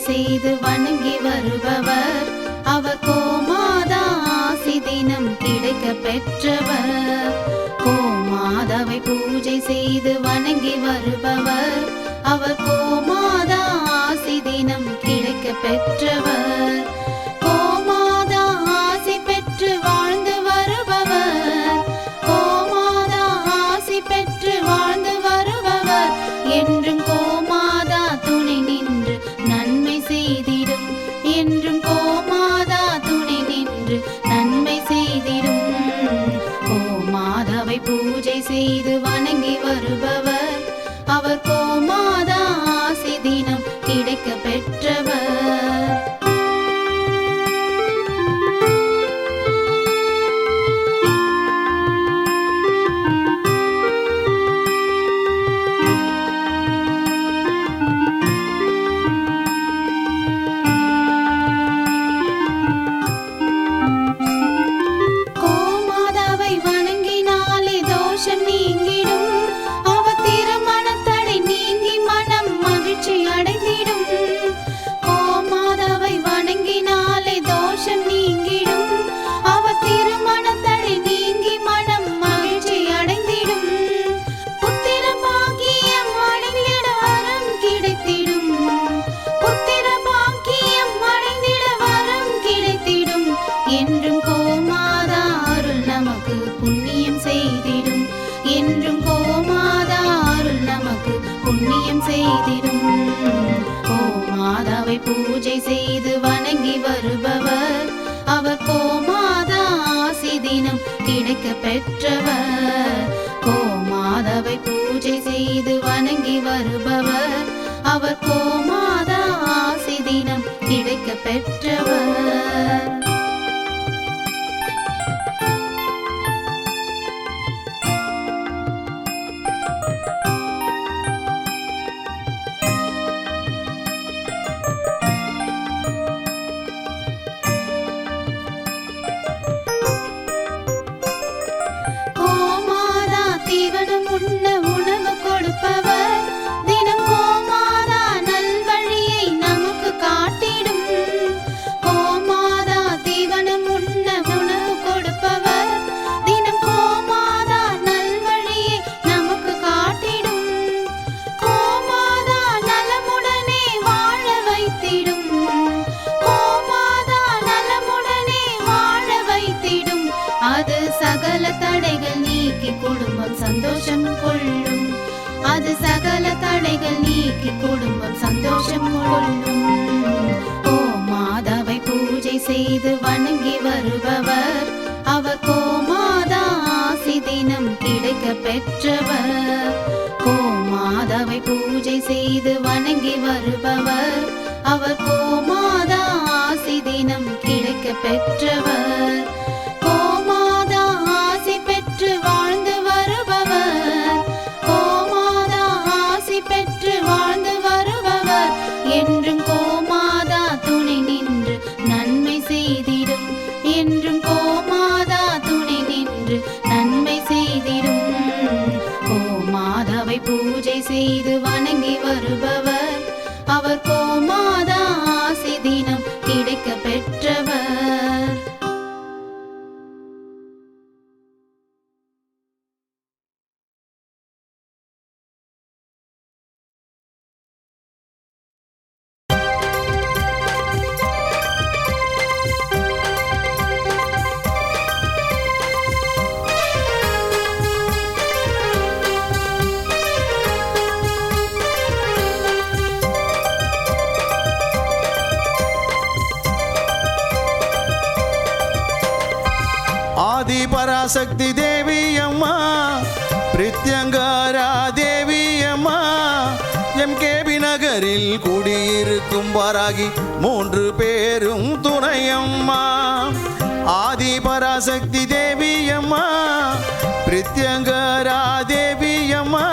செய்து வணங்கி வருபவர் அவர் கோமாதா ஆசி தினம் கிடைக்க பெற்றவர். கோமாதாவை பூஜை செய்து வணங்கி வருபவர் அவர் கோமாதா ஆசி தினம் கிடைக்க பெற்றவர். கோமாதா ஆசி பெற்று வாழ்ந்து வருபவர் கோமாதா ஆசி பெற்று வாழ்ந்து வருபவர் என்றும் கோமாதா துணை நின்று நன்மை செய்திடும். என்றும் கோமாதா துணை நின்று நன்மை செய்திடும். கோமாதாவை பூஜை செய்து வணங்கி வருபவர் அவர் கோமாதா ஆசி தினம் கிடைக்க பெற்றவர். கோமாதாவை வணங்கினாலே தோஷம் நீங்கிடும். அவர் திருமணத்தடை நீங்கி மனம் மகிழ்ச்சி அடைந்திடும். கோமாதாவை வணங்கினாலே தோஷம் நீங்கிடும். அவர் திருமணத்தடை நீங்கி மனம் மகிழ்ச்சி அடைந்திடும். புத்திர பாக்கியம் அடைந்திட வரம் கிடைத்திடும். புத்திர பாக்கியம் அடைந்திட வரம் கிடைத்திடும். என்றும் கோமாதா அருள் நமக்கு புண்ணியம் செய்திடும். என்றும் கோமாதா அருள் நமக்கு புண்ணியம் செய்திடும். கோமாதாவை பூஜை செய்து வணங்கி வருபவர் அவர் கோமாதா ஆசி தினம் கிடைக்க பெற்றவர். கோமாதாவை பூஜை செய்து வணங்கி வருபவர் அவர் கோமாதா ஆசி தினம் கிடைக்க பெற்றவர். கோமாதா தீவனம் உண்ண உணவு கொடுப்பவர். தினம் கோமாதா நல்வழியை நமக்கு காட்டிடும். கோமாதா தீவனம் உண்ண உணவு கொடுப்பவர். தினம் கோமாதா நல்வழியை நமக்கு காட்டிடும். கோமாதா நலமுடனே வாழ வைத்திடும். கோமாதா நலமுடனே வாழ வைத்திடும். அது சகல தடைகள் நீக்கி குடும்பம் சந்தோஷம் கொள்ளும். அது சகல தடைகள் நீக்கி குடும்பம் சந்தோஷம் கொள்ளும். கோமாதாவை பூஜை செய்து வணங்கி வருபவர் அவர் கோமாதா ஆசி தினம் கிடைக்க பெற்றவர். கோமாதாவை பூஜை செய்து வணங்கி வருபவர் அவர் கோமாதா ஆசி தினம் கிடைக்க பெற்றவர். கோமாதா ஆசி பெற்று வாழ்ந்து வருபவர் கோமாதா ஆசி பெற்று வாழ்ந்து வருபவர் என்றும் கோமாதா துணை நின்று நன்மை செய்திடும். என்றும் கோமாதா துணை நின்று நன்மை செய்திடும். கோமாதாவை பூஜை செய்து வணங்கி வருபவர் அவர் கோமாதா ஆசி தினம் கிடைக்க பெற்றவர். ஆதி பராசக்தி தேவி அம்மா பிரித்யங்காரா தேவி அம்மா எம்கேபி நகரில் குடியிருக்கும் வாராகி 3 பேரும் துணையம்மா. ஆதி பராசக்தி தேவி அம்மா பிரித்யங்காரா தேவி அம்மா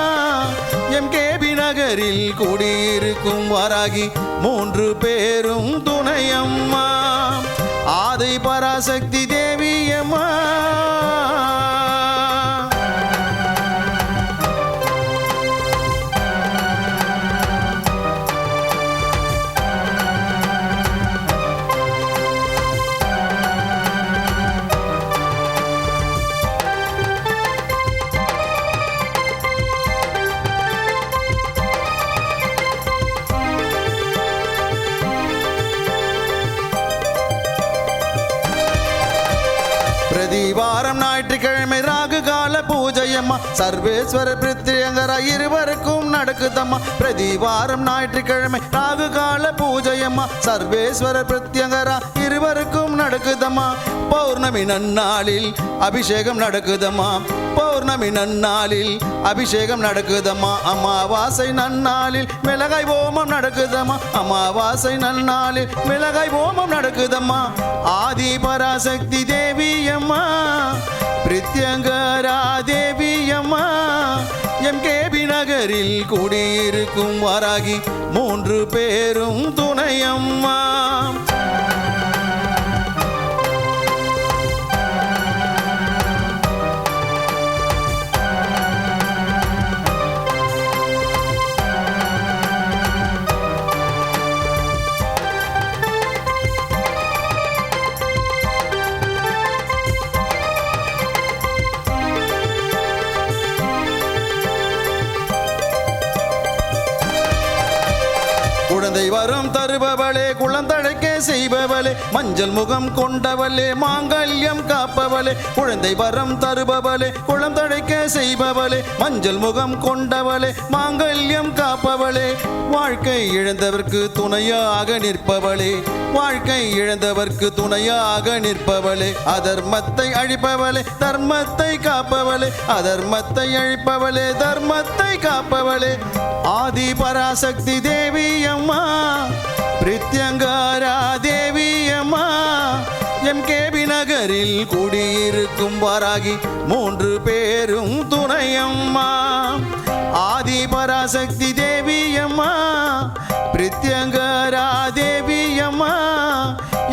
எம்கேபி நகரில் குடியிருக்கும் வாராகி 3 பேரும் துணையம்மா. ஆதி பராசக்தி தேவி அம்மா சர்வேஸ்வரர் பிரித்யங்கரா இருவருக்கும் நடக்குதம்மா. பிரதிவாரம் ஞாயிற்றுக்கிழமை ராகு கால பூஜையம்மா. சர்வேஸ்வரர் பிரித்யங்கரா இருவருக்கும் நடக்குதம்மா. பௌர்ணமி நன்னாளில் அபிஷேகம் நடக்குதம்மா. பௌர்ணமி நன்னாளில் அபிஷேகம் நடக்குதம்மா. அமாவாசை நன்னாளில் மிளகாய் ஓமம் நடக்குதம்மா. அமாவாசை நன்னாளில் மிளகாய் ஓமம் நடக்குதம்மா. ஆதி பராசக்தி தேவியம்மா, பிரித்யங்கரா தேவியம்மா, எம்கேபி நகரில் குடியிருக்கும் வாராகி 3 பேரும் துணையம்மா. குழந்தை வரம் தருபவளே, குழந்தழைக்க செய்பவளே, மஞ்சள் முகம் கொண்டவளே, மாங்கல்யம் காப்பவளே. குழந்தை வரம் தருபவளே, குழந்தழைக்க செய்பவளே, மஞ்சள் முகம் கொண்டவளே, மாங்கல்யம் காப்பவளே. வாழ்க்கை இழந்தவர்க்கு துணையாக நிற்பவளே, வாழ்க்கை இழந்தவர்க்கு துணையாக நிற்பவளே. அதர்மத்தை அழிப்பவளே, தர்மத்தை காப்பவளே, அதர்மத்தை அழிப்பவளே, தர்மத்தை காப்பவளே. ஆதி பராசக்தி தேவியம்மா, பிரித்யங்கரா தேவியம்மா, எம்கேபி நகரில் குடியிருக்கும் வாராகி 3 பேரும் துணையம்மா. ஆதி பராசக்தி தேவியம்மா, பிரித்யங்கரா தேவியம்மா,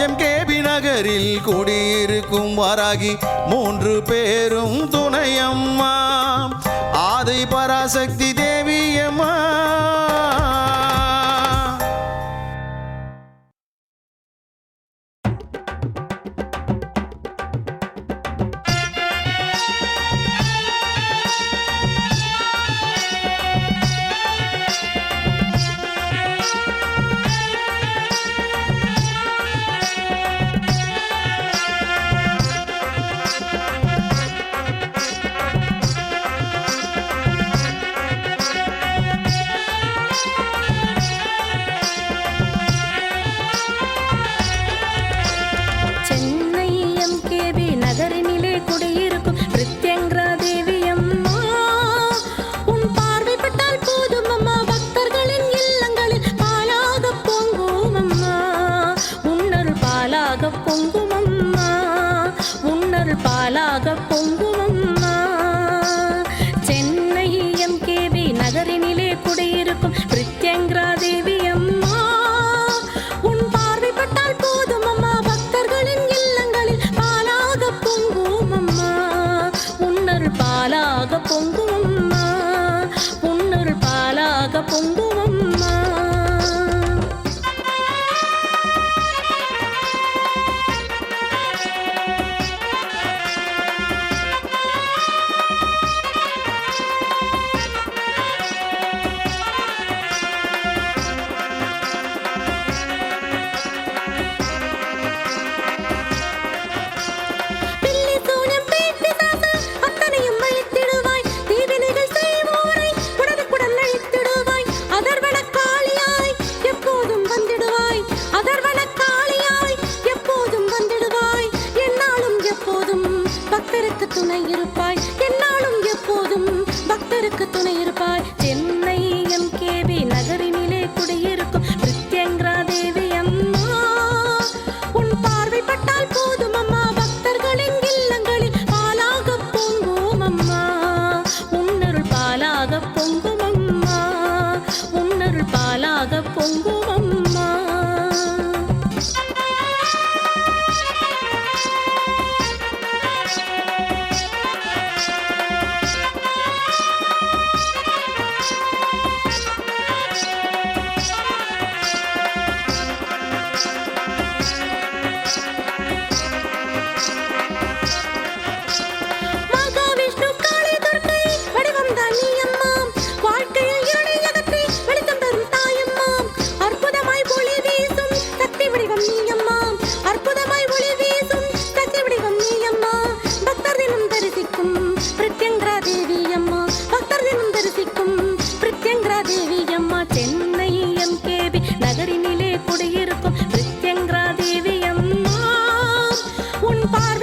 எம்கேபி நகரில் குடியிருக்கும் வாராகி 3 பேரும் துணையம்மா. ஆதி பராசக்தி தேவியம்மா. பாலாக பொங்குமம்மா. சென்னை எம்கேபி நகரினிலே குடியிருக்கும் பிரித்யங்கரா தேவி அம்மா, உன் பார்வைப்பட்டால் போதும் அம்மா, பக்தர்களின் இல்லங்களில் பாலாக பொங்குமம்மா. உன்னருள் பாலாக பொங்குமம்மா, உன்னருள் பாலாக பொங்குமம்மா. சென்னை எம்கேபி நகரினிலே குடியிருக்கும் பிரித்யங்கரா தேவி அம்மா உன் பார்வை